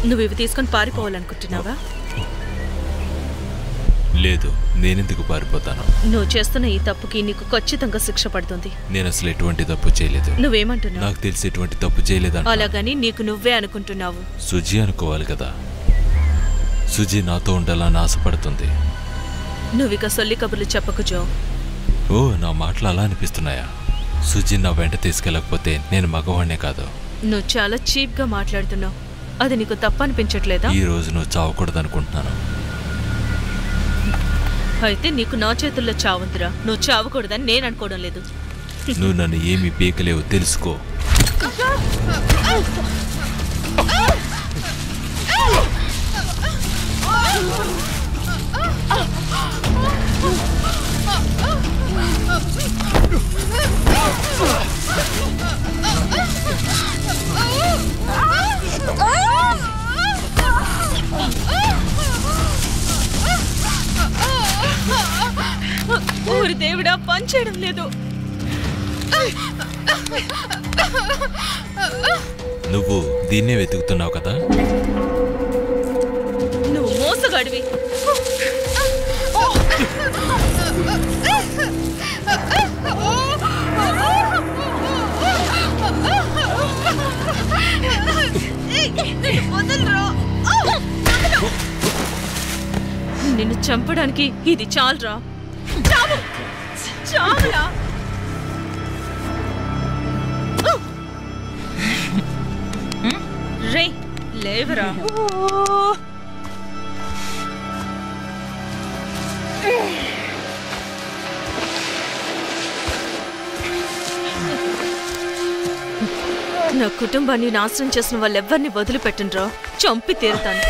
నువ్వు ఇవి తీసుకొని పారిపోవాలనుకుంటున్నావా? లేదు, నేనెందుకు పారిపోతాను? నువ్వు చేస్తున్న ఈ తప్పుకి నీకు ఖచ్చితంగా శిక్ష పడుతుంది. నేను అసలు ఎటువంటి తప్పు చేయలేదు. నువ్వేమంటున్నావు? నాకు తెలిసి ఎటువంటి తప్పు చేయలేదంట. అలాగని నీకు నువ్వే అనుకుంటున్నావు. సుజీ అనుకోవాలి కదా. సుజీ నాతో ఉండాలని ఆశపడుతుంది. నువ్విక సొల్లి కబుర్లు చెప్పకు జో. ఓ, నా మాటలు అలా అనిపిస్తున్నాయా? సుజీ నా వెంట తీసుకెళ్ళకపోతే నేను మగవాణ్ణే కాదు. నువ్వు చాలా చీప్గా మాట్లాడుతున్నావు. అది నీకు తప్పు అనిపించట్లేదా? ఈ రోజు నువ్వు చావకూడదు అనుకుంటున్నాను. అయితే నీకు నా చేతుల్లో చావుందిరా. నువ్వు చావకూడదని నేను అనుకోవడం లేదు. నువ్వు నన్ను ఏమీ పీకలేవు, తెలుసుకో. ఊరి దేవుడా, పని చేయడం లేదు. నువ్వు దీన్నే వెతుకుతున్నావు కదా? నువ్వు మోసగాడివి. నిన్ను చంపడానికి ఇది చాలురా. చావు, చావురా. రే, లేవరా. నా కుటుంబాన్ని నాశనం చేసిన వాళ్ళెవ్వరిని వదిలిపెట్టనురా. చంపి తీరుతాను.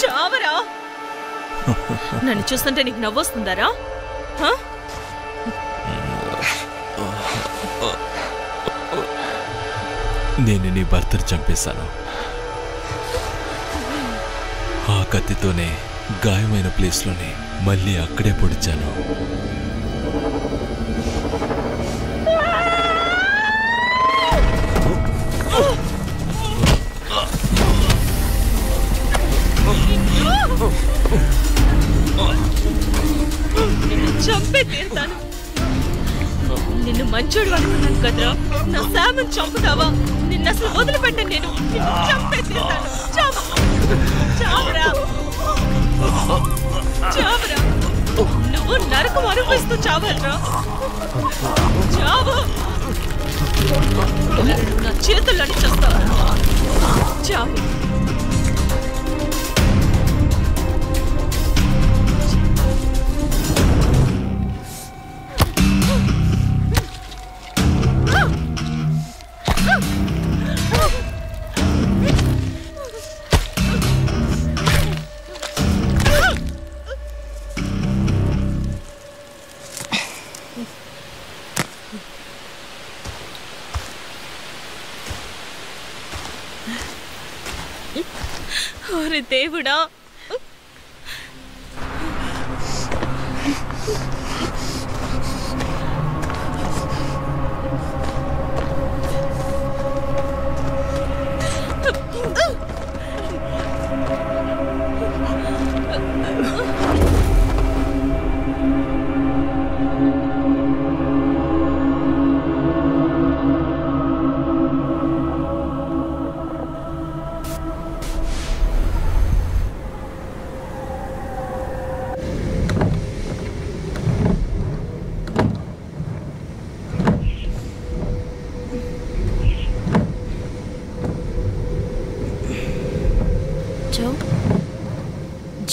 చావరా. నన్ను చూస్తుంటే నీకు నవ్వొస్తుందారా? నేను నీ భర్తను చంపేశాను. ఆ కత్తితోనే గాయమైన ప్లేస్లోనే మళ్ళీ అక్కడే పొడిచాను. నిన్ను చంపే తీరుతాను. నిన్ను మంచోడు అనుకున్నాను కదరా. నా శామను చంపుతావా? నిన్ను అసలు వదిలిపెట్టాను. నేను నిన్ను చంపే తీరుతాను. చావరా, చావరా. నువ్వు నరకం అనుభవిస్తూ చావాలరా. చావు. నా చేతుల్లోని చేస్తావా? చావు. ఓరి దేవుడా.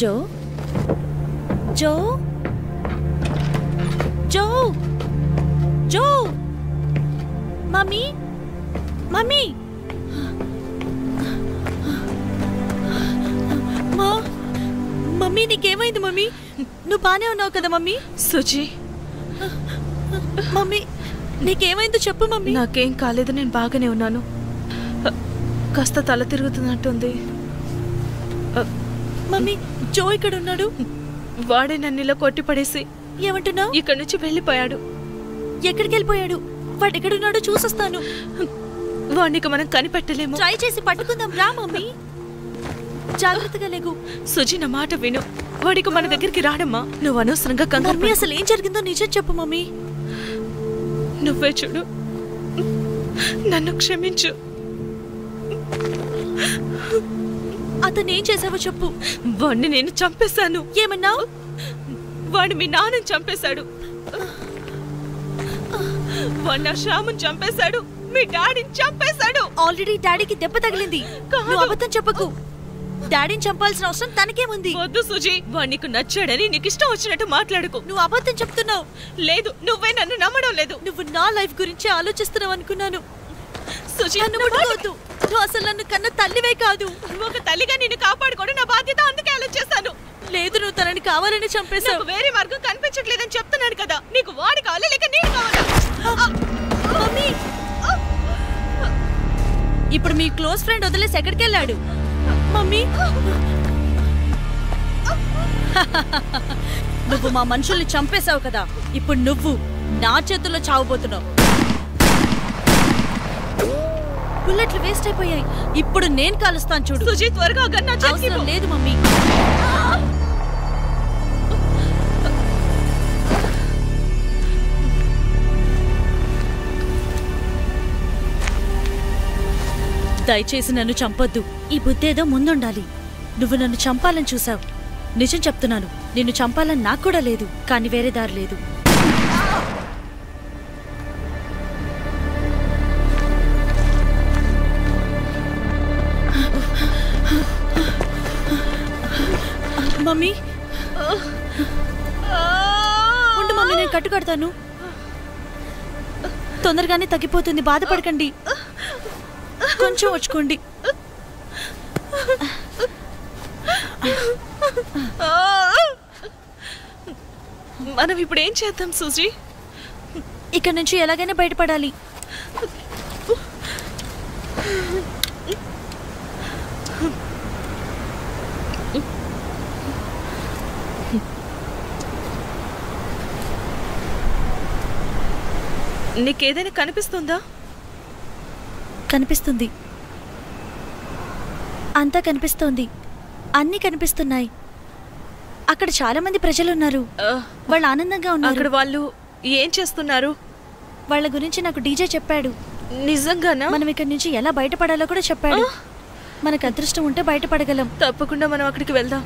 Joe, Joe, Joe, Joe. Mummy, mummy. Mummy, నీకేమైంది మమ్మీ? నువ్వు బానే ఉన్నావు కదా మమ్మీ? సుజీ, మమ్మీ నీకేమైందో చెప్పు మమ్మీ. నాకేం కాలేదు, నేను బాగానే ఉన్నాను. కాస్త తల తిరుగుతున్నట్టుంది మమ్మీ. జో ఇక్కడ ఉన్నాడు. వాడే నన్ను ఇలా కొట్టి పడేసి. ఏమంటున్నావు? ఇక్కడి నుంచి వెళ్ళిపోయాడు. ఎక్కడికి వెళ్ళిపోయాడు? వాడు ఎక్కడున్నాడో చూసొస్తాను. వాడికి మనం కనిపెట్టలేము. ట్రై చేసి పట్టుకుందాం రా మమ్మీ. జాగ్రత్తగా లేగు. సుజి నా మాట విను. వాడికి మన దగ్గరికి రాడమ్మా. నువ్వు అనవసరంగా కంగారు. మమ్మీ అసలు ఏం జరిగిందో నిజం చెప్పు మమ్మీ. నువ్వే చూడు. నన్ను క్షమించు. అతను ఏం చేసావో చెప్పు. వాడిని నేను చంపేశాను. ఏమన్నావు? వాడు మీ నాన్నని చంపేశాడు. వాడు నా శ్యాముని చంపేశాడు. మీ డాడీని చంపేశాడు. ఆల్రెడీ డాడీకి దెబ్బ తగిలింది. నువ్వు అబద్ధం చెప్పకు. డాడీని చంపాల్సిన అవసరం తనకేముంది? వద్దు సుజీ. వాడు నీకు నచ్చాడని నీకు ఇష్టం వచ్చినట్టు మాట్లాడుకో. నువ్వు అబద్ధం చెప్తున్నావు. లేదు, నువ్వే నన్ను నమ్మడం లేదు. నువ్వు నా లైఫ్ గురించి ఆలోచిస్తున్నావు అనుకున్నాను. సుజీ, నువ్వు అసలు నన్ను కన్న తల్లివే కాదు. ఒక తల్లిగా నిన్ను కాపాడుకోవడం నా బాధ్యత. అందుకే అలా చేశాను. లేదు, నువ్వు తనని కావాలని చంపేశావు. వేరే మార్గం కనిపించట్లేదని చెప్తున్నాను కదా. నీకు వాడు కావాలి లేక నేను కావాలా? మమ్మీ, ఇప్పుడు మీ క్లోజ్ ఫ్రెండ్ వదిలేసి ఎక్కడికి వెళ్ళాడు? మమ్మీ, నువ్వు మా మనుషుల్ని చంపేశావు కదా. ఇప్పుడు నువ్వు నా చేతుల్లో చావబోతున్నావు. బుల్లెట్లు వేస్ట్ అయిపోయాయి. ఇప్పుడు నేను కాలుస్తాను చూడు. సుజీ, త్వరగా అవసరం లేదు మమ్మీ. దయచేసి నన్ను చంపొద్దు. ఈ బుద్ధేదో ముందుండాలి. నువ్వు నన్ను చంపాలని చూసావు. నిజం చెప్తున్నాను, నిన్ను చంపాలని నాకు కూడా లేదు. కానీ వేరే దారి లేదు. మమ్మీ, ఉండు మమ్మీ, నేను కట్టుకడతాను. తొందరగానే తగ్గిపోతుంది. బాధపడకండి. కొంచెం వచ్చుకోండి. మనం ఇప్పుడు ఏం చేద్దాం సుజీ? ఇక్కడ నుంచి ఎలాగైనా బయటపడాలి. నీకేదైనా కనిపిస్తుందా? కనిపిస్తుంది. అంతా కనిపిస్తోంది. అన్నీ కనిపిస్తున్నాయి. అక్కడ చాలా మంది ప్రజలున్నారు. వాళ్ళు ఆనందంగా ఉన్నారు. అక్కడ వాళ్ళు ఏం చేస్తున్నారు? వాళ్ళ గురించి నాకు డీజే చెప్పాడు. నిజంగానా? మనం ఇక్కడి నుంచి ఎలా బయటపడాలో కూడా చెప్పాడు. మనకు అదృష్టం ఉంటే బయటపడగలం. తప్పకుండా మనం అక్కడికి వెళ్దాం.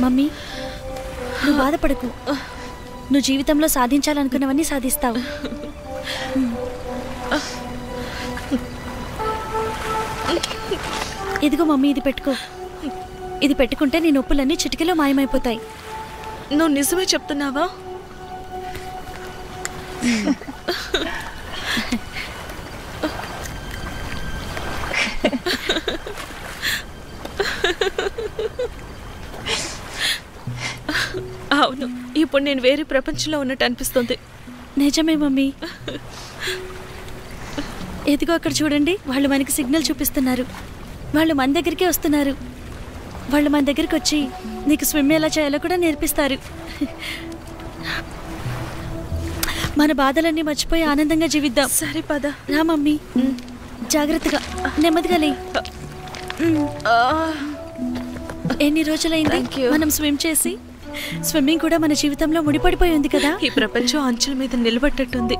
మమ్మీ, నువ్వు బాధపడకు. నువ్వు జీవితంలో సాధించాలనుకున్నవన్నీ సాధిస్తావు. ఇదిగో మమ్మీ, ఇది పెట్టుకో. ఇది పెట్టుకుంటే నీ నొప్పులన్నీ చిటికలో మాయమైపోతాయి. నువ్వు నిజమే చెప్తున్నావా? అవును, ఇప్పుడు నేను వేరే ప్రపంచంలో ఉన్నట్టు అనిపిస్తుంది. నిజమే మమ్మీ. ఎదిగో అక్కడ చూడండి, వాళ్ళు మనకి సిగ్నల్ చూపిస్తున్నారు. వాళ్ళు మన దగ్గరికే వస్తున్నారు. వాళ్ళు మన దగ్గరికి వచ్చి నీకు స్విమ్ ఎలా చేయాలో కూడా నేర్పిస్తారు. మన బాధలన్నీ మర్చిపోయి ఆనందంగా జీవిద్దాం. సరే పద. రా మమ్మీ, జాగ్రత్తగా, నెమ్మదిగా లే. ఎన్ని రోజులైంది మనం స్విమ్ చేసి? స్విమ్మింగ్ కూడా మన జీవితంలో ముడిపడిపోయి ఉంది కదా. ఈ ప్రపంచం అంచుల మీద నిలబట్టట్టుంది.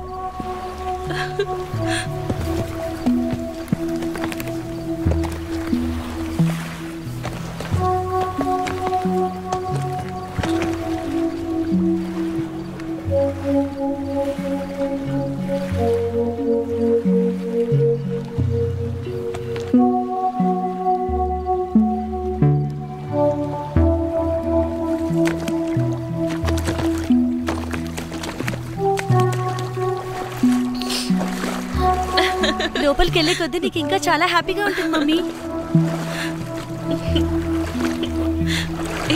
లోపలికి వెళ్ళే కొద్దీ నీకు ఇంకా చాలా హ్యాపీగా ఉంటుంది మమ్మీ.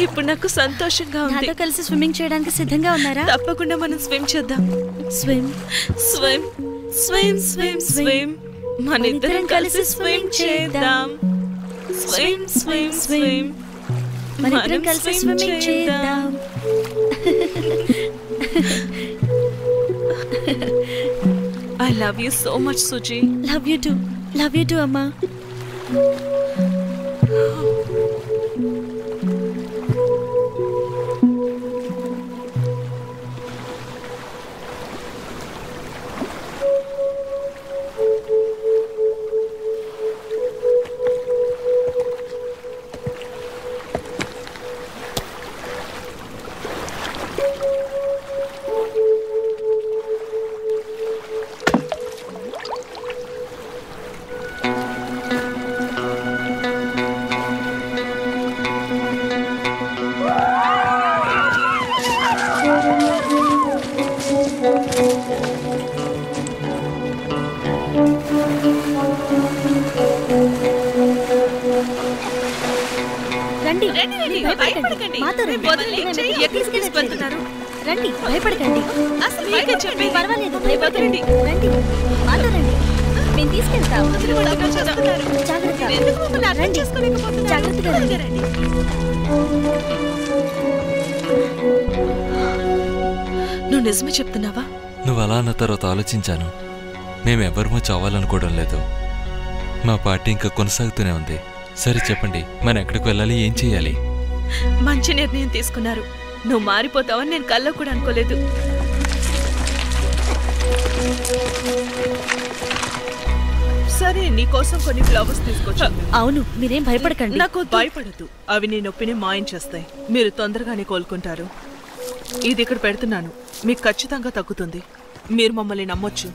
ఇప్పుడు నాకు సంతోషంగా ఉంది. నాతో కలిసి స్విమ్మింగ్ చేయడానికి సిద్ధంగా ఉన్నారా? తప్పకుండా మనం స్విమ్ చేద్దాం. Swim swim swim swim swim. మన ఇద్దరం కలిసి స్విమ్ చేద్దాం. Swim swim swim. మన ఇద్దరం కలిసి స్విమ్మింగ్ చేద్దాం. I love you so much, Suji. Love you too. Love you too, Amma. రండి, భయపడకండి. మాతో రండి. ఎక్కడికి తీసుకెళ్తున్నారు? రండి, భయపడకండి. అసలు మీకే చెప్పి పర్వాలేదు, భయపడకండి. రండి, మాతో రండి. మేము తీసుకెళ్తాం. జాగ్రత్త. రండి, జాగ్రత్తగా రండి. నువ్వు నిజమే చెప్తున్నావా? నువ్వు అలా అన్న తర్వాత ఆలోచించాను. మేమెవ్వరమూ చావాలనుకోవడం లేదు. మా పార్టీ ఇంకా కొనసాగుతూనే ఉంది. సరే చెప్పండి, మనం ఎక్కడికి వెళ్ళాలి, ఏం చేయాలి? మంచి నిర్ణయం తీసుకున్నారు. నువ్వు మారిపోతావని నేను కల్లో కూడా అనుకోలేదు. సరే, నీకోసం కొన్ని ఫ్లవర్స్ తీసుకొచ్చాను. అవును, మీరేం భయపడకండి. నాకు భయపడదు. అవి నీ నొప్పిని మాయం చేస్తాయి. మీరు తొందరగానే కోలుకుంటారు. ఇది ఇక్కడ పెడుతున్నాను. మీకు ఖచ్చితంగా తగ్గుతుంది. మీరు మమ్మల్ని నమ్మొచ్చు.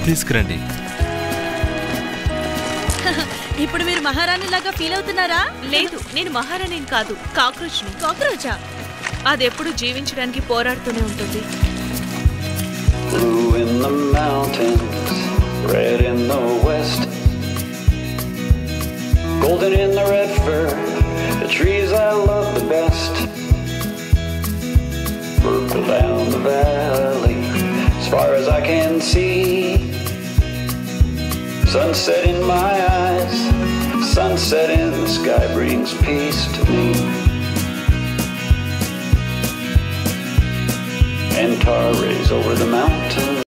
తీసుకురండి. ఇప్పుడు మీరు మహారాణి లాగా ఫీల్ అవుతున్నారా? లేదు, నేను మహారాణిని కాదు, కాక్రోచ్ని. కాక్రోచా? అది ఎప్పుడు జీవించడానికి పోరాడుతూనే ఉంటుంది. Blue in the mountains, red in the west, golden in the red fir, the trees I love the best, purple down the valley, as far as I can see, sunset in my eyes, sunset in the sky brings peace to me. Antares over the mountain.